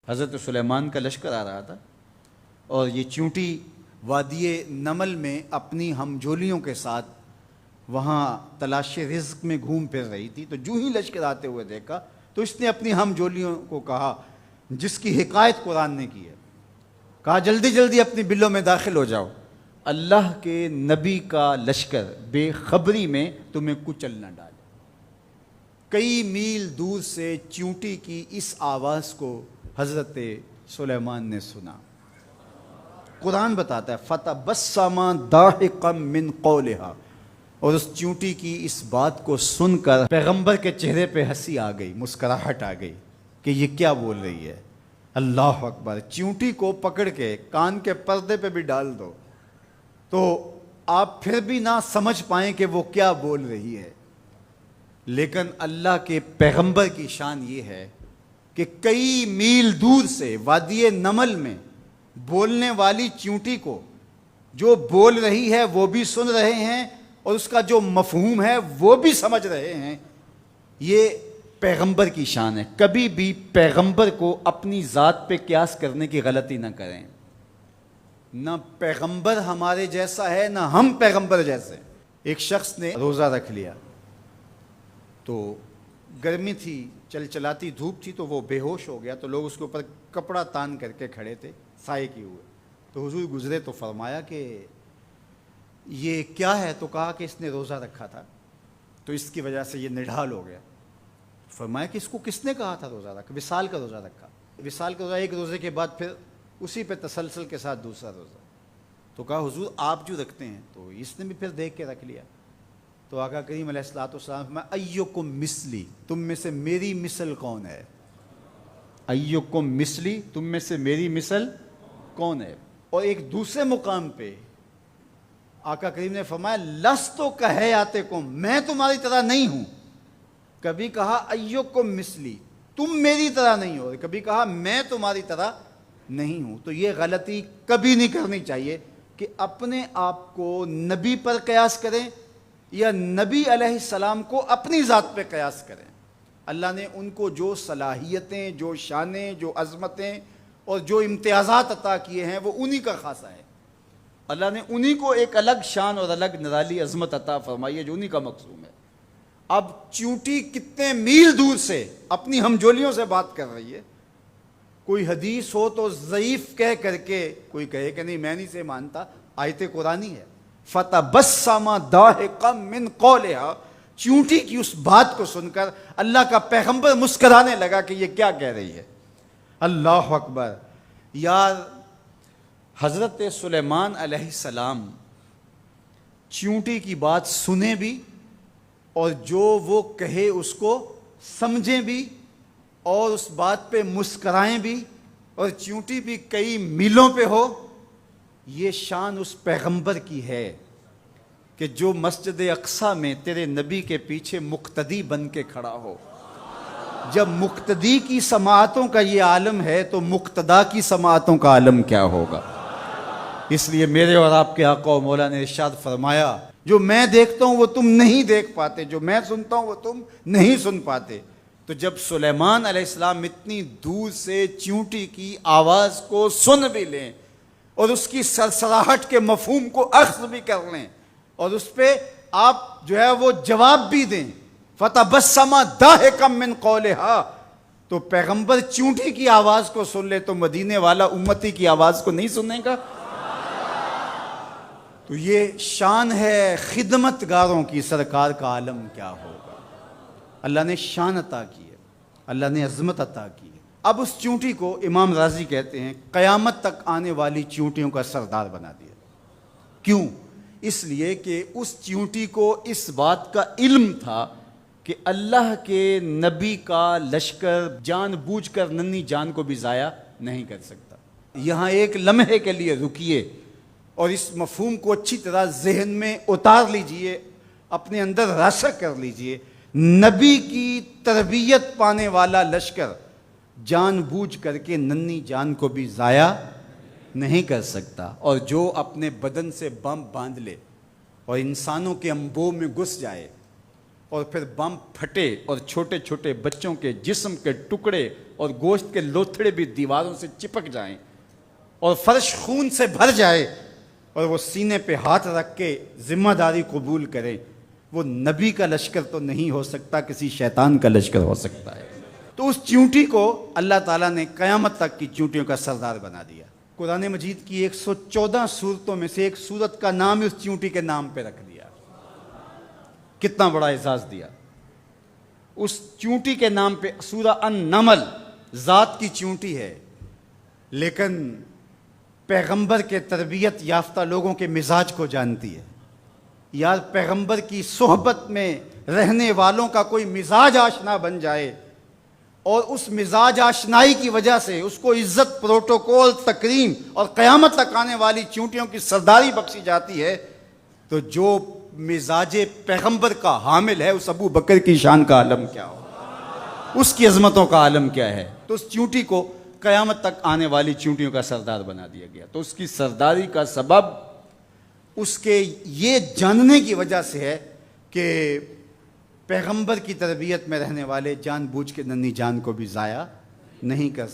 حضرت سلیمان کا لشکر آ رہا تھا اور یہ چیونٹی وادی نمل میں اپنی ہمجولیوں کے ساتھ وہاں تلاش رزق میں گھوم پھر رہی تھی. تو جو ہی لشکر آتے ہوئے دیکھا تو اس نے اپنی ہمجولیوں کو کہا، جس کی حکایت قرآن نے کی ہے، کہا جلدی جلدی اپنی بلوں میں داخل ہو جاؤ، اللہ کے نبی کا لشکر بے خبری میں تمہیں کچل نہ ڈالے. کئی میل دور سے چیونٹی کی اس آواز کو حضرت سلیمان نے سنا. قرآن بتاتا ہے فَتَبَسَّمَ ضَاحِكًا مِّن قَوْلِهَا، اور اس چیونٹی کی اس بات کو سن کر پیغمبر کے چہرے پہ ہنسی آ گئی، مسکراہٹ آ گئی کہ یہ کیا بول رہی ہے. اللہ اکبر. چیونٹی کو پکڑ کے کان کے پردے پہ بھی ڈال دو تو آپ پھر بھی نہ سمجھ پائیں کہ وہ کیا بول رہی ہے. لیکن اللہ کے پیغمبر کی شان یہ ہے کہ کئی میل دور سے وادی نمل میں بولنے والی چیونٹی کو جو بول رہی ہے وہ بھی سن رہے ہیں اور اس کا جو مفہوم ہے وہ بھی سمجھ رہے ہیں. یہ پیغمبر کی شان ہے. کبھی بھی پیغمبر کو اپنی ذات پہ قیاس کرنے کی غلطی نہ کریں. نہ پیغمبر ہمارے جیسا ہے نہ ہم پیغمبر جیسے. ایک شخص نے روزہ رکھ لیا تو گرمی تھی، چلاتی دھوپ تھی تو وہ بے ہوش ہو گیا. تو لوگ اس کے اوپر کپڑا تان کر کے کھڑے تھے سائے کیے ہوئے. تو حضور گزرے تو فرمایا کہ یہ کیا ہے؟ تو کہا کہ اس نے روزہ رکھا تھا تو اس کی وجہ سے یہ نڈھال ہو گیا. فرمایا کہ اس کو کس نے کہا تھا روزہ رکھا؟ وصال کا روزہ رکھا. وصال کا روزہ ایک روزے کے بعد پھر اسی پہ تسلسل کے ساتھ دوسرا روزہ. تو کہا حضور آپ جو رکھتے ہیں. تو اس نے بھی پھر دیکھ کے رکھ لیا. تو آقا کریم علیہ الصلوۃ والسلام میں ایکم مثلی، تم میں سے میری مثل کون ہے؟ ایکم مثلی، تم میں سے میری مثل کون ہے؟ اور ایک دوسرے مقام پہ آقا کریم نے فرمایا لستو کہیاتکم، میں تمہاری طرح نہیں ہوں. کبھی کہا ایکم مثلی، تم میری طرح نہیں ہو. کبھی کہا میں تمہاری طرح نہیں ہوں. تو یہ غلطی کبھی نہیں کرنی چاہیے کہ اپنے آپ کو نبی پر قیاس کریں یا نبی علیہ السلام کو اپنی ذات پہ قیاس کریں. اللہ نے ان کو جو صلاحیتیں، جو شانیں، جو عظمتیں اور جو امتیازات عطا کیے ہیں وہ انہی کا خاصہ ہے. اللہ نے انہی کو ایک الگ شان اور الگ نرالی عظمت عطا فرمائی ہے جو انہی کا مقصوم ہے. اب چیونٹی کتنے میل دور سے اپنی ہمجولیوں سے بات کر رہی ہے. کوئی حدیث ہو تو ضعیف کہہ کر کے کوئی کہے کہ نہیں میں نہیں سے مانتا، آیت قرآنی ہے. فَتَبَسَّمَ ضَاحِكًا مِّن قَوْلِهَا، چیونٹی کی اس بات کو سن کر اللہ کا پیغمبر مسکرانے لگا کہ یہ کیا کہہ رہی ہے. اللہ اکبر. یار حضرت سلیمان علیہ السلام چیونٹی کی بات سنیں بھی اور جو وہ کہے اس کو سمجھیں بھی اور اس بات پہ مسکرائیں بھی اور چیونٹی بھی کئی میلوں پہ ہو. یہ شان اس پیغمبر کی ہے کہ جو مسجد اقصی میں تیرے نبی کے پیچھے مقتدی بن کے کھڑا ہو. جب مقتدی کی سماعتوں کا یہ عالم ہے تو مقتدا کی سماعتوں کا عالم کیا ہوگا. اس لیے میرے اور آپ کے آقا و مولا نے ارشاد فرمایا جو میں دیکھتا ہوں وہ تم نہیں دیکھ پاتے، جو میں سنتا ہوں وہ تم نہیں سن پاتے. تو جب سلیمان علیہ السلام اتنی دور سے چیونٹی کی آواز کو سن بھی لیں اور اس کی سرسراہٹ کے مفہوم کو اخذ بھی کر لیں اور اس پہ آپ جو ہے وہ جواب بھی دیں، فَتَبَسَّمَ ضَاحِكًا مِّن قَوْلِهَا، تو پیغمبر چیونٹی کی آواز کو سن لے تو مدینے والا امتی کی آواز کو نہیں سننے گا. تو یہ شان ہے خدمت گاروں کی، سرکار کا عالم کیا ہوگا. اللہ نے شان عطا کی ہے، اللہ نے عظمت عطا کی ہے. اب اس چیونٹی کو امام راضی کہتے ہیں قیامت تک آنے والی چیونٹیوں کا سردار بنا دیا. کیوں؟ اس لیے کہ اس چیونٹی کو اس بات کا علم تھا کہ اللہ کے نبی کا لشکر جان بوجھ کر ننھی جان کو بھی ضائع نہیں کر سکتا. یہاں ایک لمحے کے لیے رکیے اور اس مفہوم کو اچھی طرح ذہن میں اتار لیجئے، اپنے اندر راسخ کر لیجئے. نبی کی تربیت پانے والا لشکر جان بوجھ کر کے ننھی جان کو بھی ضائع نہیں کر سکتا. اور جو اپنے بدن سے بم باندھ لے اور انسانوں کے انبوہ میں گھس جائے اور پھر بم پھٹے اور چھوٹے چھوٹے بچوں کے جسم کے ٹکڑے اور گوشت کے لوتھڑے بھی دیواروں سے چپک جائیں اور فرش خون سے بھر جائے اور وہ سینے پہ ہاتھ رکھ کے ذمہ داری قبول کرے، وہ نبی کا لشکر تو نہیں ہو سکتا، کسی شیطان کا لشکر ہو سکتا ہے۔ تو اس چیونٹی کو اللہ تعالیٰ نے قیامت تک کی چیونٹیوں کا سردار بنا دیا۔ قرآن مجید کی 114 سورتوں میں سے ایک سورت کا نام اس چیونٹی کے نام پہ رکھ دیا۔ کتنا بڑا اعزاز دیا اس چیونٹی کے نام پہ۔ سورہ النمل ذات کی چیونٹی ہے، لیکن پیغمبر کے تربیت یافتہ لوگوں کے مزاج کو جانتی ہے۔ یار پیغمبر کی صحبت میں رہنے والوں کا کوئی مزاج آشنا بن جائے اور اس مزاج آشنائی کی وجہ سے اس کو عزت، پروٹوکول، تکریم اور قیامت تک آنے والی چیونٹیوں کی سرداری بخشی جاتی ہے، تو جو مزاج پیغمبر کا حامل ہے اس ابو بکر کی شان کا عالم کیا ہو، اس کی عظمتوں کا عالم کیا ہے۔ تو اس چیونٹی کو قیامت تک آنے والی چیونٹیوں کا سردار بنا دیا گیا۔ تو اس کی سرداری کا سبب اس کے یہ جاننے کی وجہ سے ہے کہ پیغمبر کی تربیت میں رہنے والے جان بوجھ کے ننھی جان کو بھی ضائع نہیں کر سکتے۔